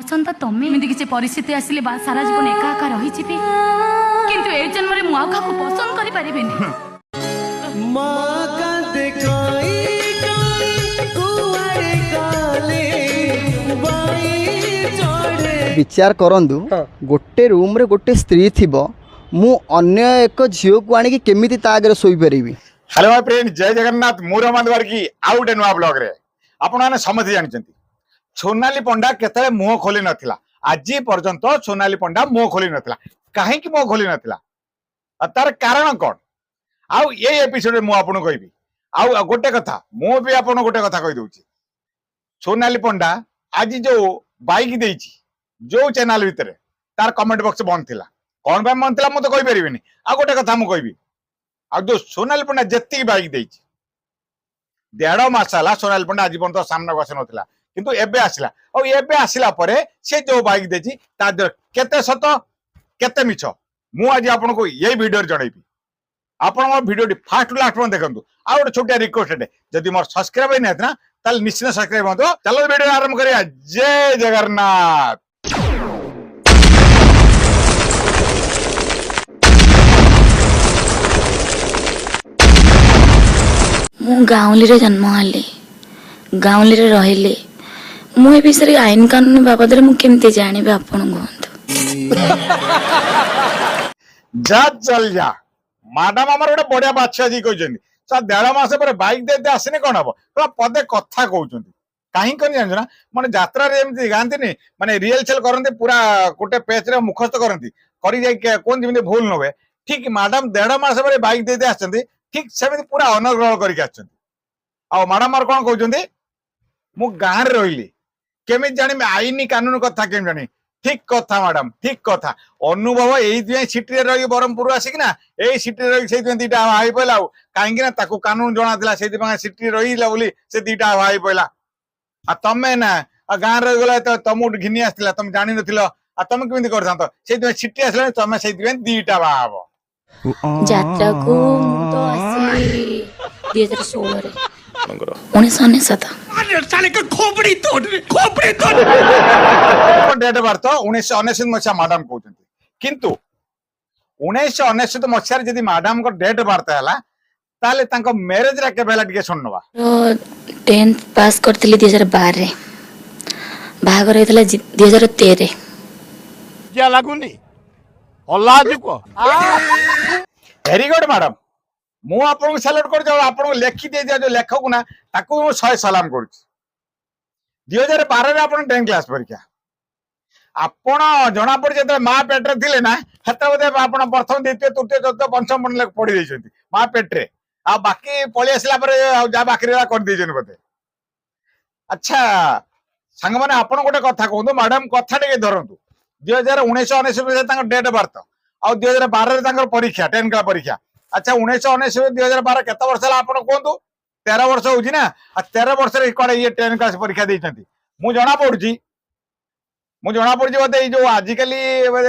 पर्यंत तमें एमती किसी परिस्थिति आसिले सारा जीवन एका एका रही किंतु ए जन्म में मुआ का पसंद करि परिबेनी विचार करंदु गोटे रूम रे गोटे स्त्री थिबो मु अन्य एक झील को आनी केमिति ता आगे सोई परिबी। हेलो माय फ्रेंड, जय जगन्नाथ। मु रमानवार की आउ गए नुआ ब्लॉग रे आपण माने समझ जानचंती सोनाली पंडा केतले मुह खोली नथिला। आज पर्यंत सोनाली पंडा मुह खोली नथिला। काहे कि मुह खोली नथिला तार कारण कोन आउ ये एपिसोड रे मु आपन कहबी। आउ गोटे कथा मु भी आपन गोटे कथा कहि दउची। सोनाली पंडा आज जो बाइक देइची जो चैनल भितर तार कमेंट बॉक्स बंद थिला। कौन बा मन थिला मु तो कहि परिबिनी। आ गोटे कथा मु कहबी आ जो सोनाली पंडा जत्ती बाइक देइची 1.5 मास हला सोनाली पंडा आज पर्यंत सामना बस नथिला किंतु एबे आसिला। और एबे आसिला परे से जो बाइक देइची ता केते सत केते मिछ मु आज आपन को यही वीडियो रे जणैबी। आपण मोर वीडियो फास्ट लास्ट में देखंतु। आ गोटे छोटा रिक्वेस्ट है जदि मोर सब्सक्राइब नै ना ताल निश्चित सब्सक्राइब मतो। चलो वीडियो आरंभ करिया। जय जगन्नाथ। मु गाँवली रे जन्म हाली गाँवली रे रहिले मु ए विषय आईन कानून बाबद रे मु केमते जानिबे आपण कहंतु। जा चल जा मैडम हमर गोटे बढ़िया बादशाह जी कहउछन्ती सा 1.5 मास पर बाइक दे आसने कोन हबो पदे कथा कहउछन्ती। काहे कोन जान ना माने यात्रा रे एमती गांती नि माने रियल सेल करन्ते पूरा गोटे पेज रे मुखस्त करन्ती करी जाय कोन जेमती भूल न होवे। ठीक मैडम 1.5 मास पर बाइक दे आछन्ती ठीक सेमती पूरा अनग्रहण करके आछन्ती। आ मैडम मार कोन कहउछन्ती मु गां रे रहिली केमि जानि आईनी कानून कथा केमि जानि। ठीक कथा मैडम ठीक कथा अनुभव यही सिटी रही ब्रह्मपुर आसिकना यही सिटी रही से दीटा भाई पड़ा कहीं ताकू कानून जना था से सिटी रहीला बोली से दीटा भाई पड़ा। आ तमें ना गाँव रही गला तो तुमको घिनी आसला तुम जान न तुम केमी कर सिटी आसला तुम से दीटा बाहब यात्रा को तो आसी 2016 रे 1997 डेट बर्थ 1999 मसीहा मैडम कहते किंतु 1999 मसीह जदि मैडम को डेट बर्थ है ताले तांको मैरिज रा केबेला टिके सुननवा। 10th पास करथिली 2012 रे बाहागर हेतला 2013 क्या लागुनी अल्लाह को वेरी गुड मैडम मु आपन को सेलेक्ट कर जाओ आपन को लिखि दे दिया जो लेखक ना ताकू मु 100 सलाम कर 2012 रे आपन 10 क्लास परीक्षा आपण जना पड़ जे मां पेट रे थिले ना हेता बदे आपन प्रथम द्वितीय तृतीय चतुर्थ पंचम मन लेख पढ़ी दैछंती मां पेट रे आ बाकी पळी आसला पर जा बाकी रे कर दैछन बदे। अच्छा संग माने आपन गोटे कथा कहंतु मैडम कथा टिके धरंतु 2019 में तांको डेट बर्थ आ 2012 रे तांको परीक्षा 10 क्लास परीक्षा। अच्छा 19 2012 केत वर्ष हला आपन कहंतु 13 वर्ष होउची ना आ 13 वर्ष रे कोडे ये 10 क्लास परीक्षा दैछंती मु जना पड़ुची बोधे जो आजिकली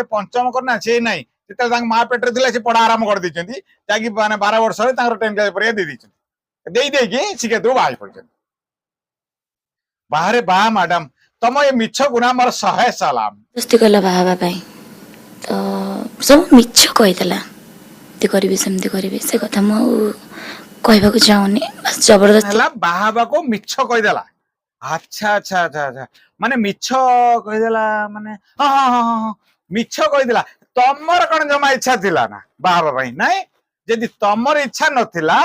पंचम करना से नहीं जिते माँ पेटे थे से पढ़ा आरंभ कर देती जाकि माने 12 वर्ष 10 क्लास परीक्षा दे शिक्षेत्र बाहर पड़ते बाहर बाहा मैडम तुम ये मिछ गुना मोर 100 सलाम दोस्ती कला बाहाबा पई तो सब मिछ कहितला ते करबी सेमती करबी से कथा मु कहबा को चाहूनी बस जबरदस्ती हला बाहाबा को मिछ कहिदेला। अच्छा अच्छा अच्छा अच्छा माने मिछ कहिदेला माने हां हां हां मिछ कहिदेला तमर कोन जमा इच्छा थिला ना बाहाबा पई नाही जदि तमर इच्छा नथिला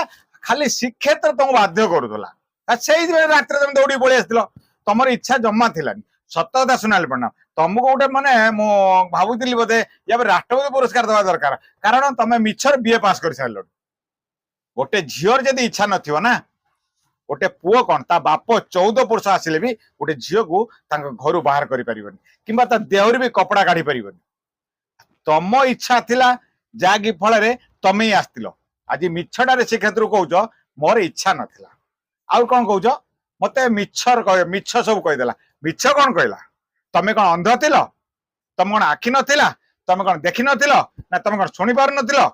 खाली शिक्षेत्र तुम बाध्य करदला आ सेई रात्र तुम दौड़ी पळी आस्तिलो तमर इच्छा जमा थिलानी सत कथा सुनाली पड़ना तुमको गोटे माने मो भाबुतिली बोधे या राष्ट्रपति पुरस्कार दवा दरकार कारण तमे मिछर बीए पास कर सारलो गोटे झियर जदि इच्छा नथियो ना गोटे पुओ कौन ता बाप 14 पुरुष आसिले भी गोटे झील को घर बाहर करि परिबनी किंबा ता देहर भी कपड़ा काढ़ी परिबनी तम इच्छा थिला जागी फल रे तमे आस्तिलो आज मिछटारे से क्षेत्र कहउछ मोर इच्छा नथिला आउ कोन कहउछ मते मिछर कह मिछ सब कहिदेला मिछ कोन कहला तमे कोन अंध थिलो तम कोन आखि नथिला तमे कोन देखि नथिलो ना तमे कोन सुनि पार नथिलो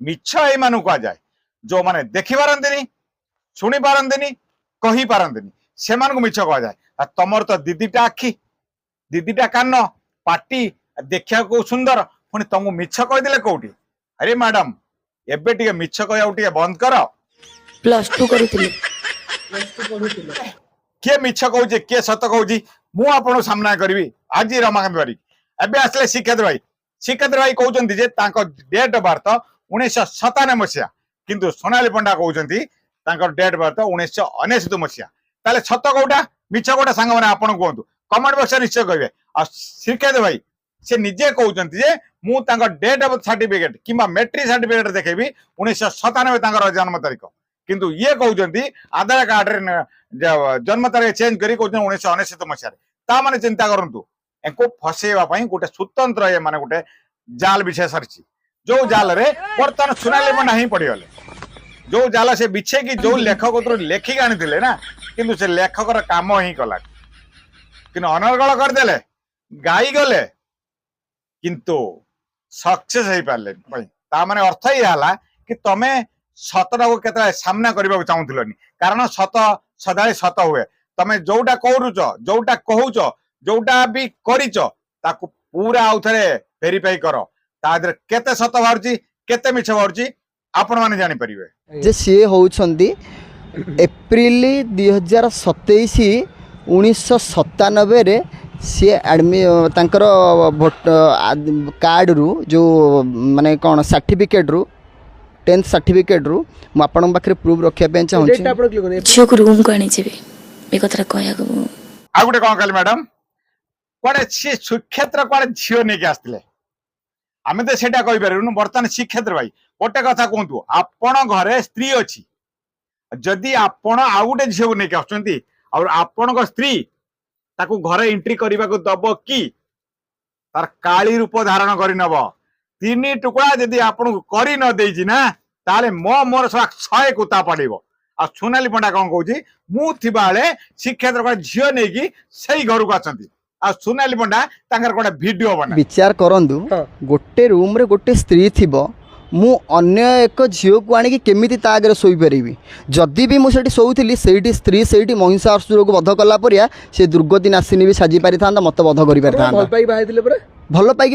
मिछ ए मानु को जाय जो माने देखि पारंतिनी शुणी पारंतिनी कही पारंतिनी से मानक मिछ कह जाए तमर तो दीदीटा आखि दीदीटा कान पाटी देखा को सुंदर पुणी तुमको मिछ कहीदे कौटी अरे मैडम एबे टिके मिछ कह बंद कर +2 करूଥିଲି किए मिछ कहूचे किए सत कहूची मु आपन सामना करी आज रमाकांत बारिक एबे आसले श्रीक्षेत्र भाई कहते जे डेट ऑफ बर्थ 1997 मसीहा किंतु सोनाली पंडा कहते डेट ऑफ बर्थ 1999 मसीहा ताले सत कोटा मिछ कोटा सांग मैंने आपन कहतु कमेंट बॉक्स निश्चय कहे श्रीक्षेत्र भाई से निजे कहते जे मु डेट ऑफ सर्टिफिकेट किंबा मैट्रिक सर्टिफिकेट देखेबी 1997 जन्म तारीख किंतु ये कहते आधार कार्ड रे जन्म तारीख चेंज करी कहते 1999 मसीहा ता माने चिंता करंतु एको फसेवा गोटे स्वतंत्र ये माने गोटे जाल बिछे सारी जो जाल रे बर्तमान सुनाले में नहीं पड़गले जो जाल से बिछे कि जो लेखक लेखिक आनी ना किंतु से लेखकर काम ही कला कि अनर्गल करदे गाई गले किंतु सक्सेस हो पारे माने अर्थ ये कि तमे सतटा को केते सामना करबा चाहूलनी कारण सत सदा सत हुए तमे जोटा करूच जोटा कहूच जोटा भी करिच ताकू पूरा आउ थे वेरीफाई कर तादर केते सत बाहरची केते मिछ बाहरची आपण माने जानि परिबे जे सी होउछंदी एप्रिल 2027 1997 रे सी तांकर भोट कार्ड रु जो माने कोन सर्टिफिकेट रु 10th सर्टिफिकेट रु म आपन पाखरे प्रूफ रखिया पे चाहूची झियो को रूम को आनी जेबे ए कथरा कहया को आ गुटे कोन कहली मैडम कोडे सी सुक्षेत्र कोडे झियो ने के आस्तिले आमे तो सेटा कहि परनु बर्तमान श्रीक्षेत्र भाई गोटे कथा कहतु आपण घरे स्त्री अछि जदि आपण आ गुटे झियो ने के आछंती और आपण को स्त्री ताकू घरे एंट्री करबा को दबो की तार काली रूप धारण करि नबो 3 टुकड़ा जदि आपण को करि न देछि ना ताले मोर 100 कुत्ता पड़िबो आ सोनाली पंडा कौन कहूँ मु थिबाले श्रीक्षेत्र को झियो नहीं कि सही घर को आछंती आ सोनाली पंडा तांकर कोडा वीडियो बना विचार करंदु गोटे रूम रे गोटे स्त्री थिबो मु अन्य एक झियो को आनी केमिति ता आगे सोई परिबी जदि भी मु सेठी सोउथिली सेठी स्त्री सेठी महिषासुर को वध कला परिया से दुर्गति नासिनी भी साजी पारि थांदा मत वध करि पारि थांदा भल पाई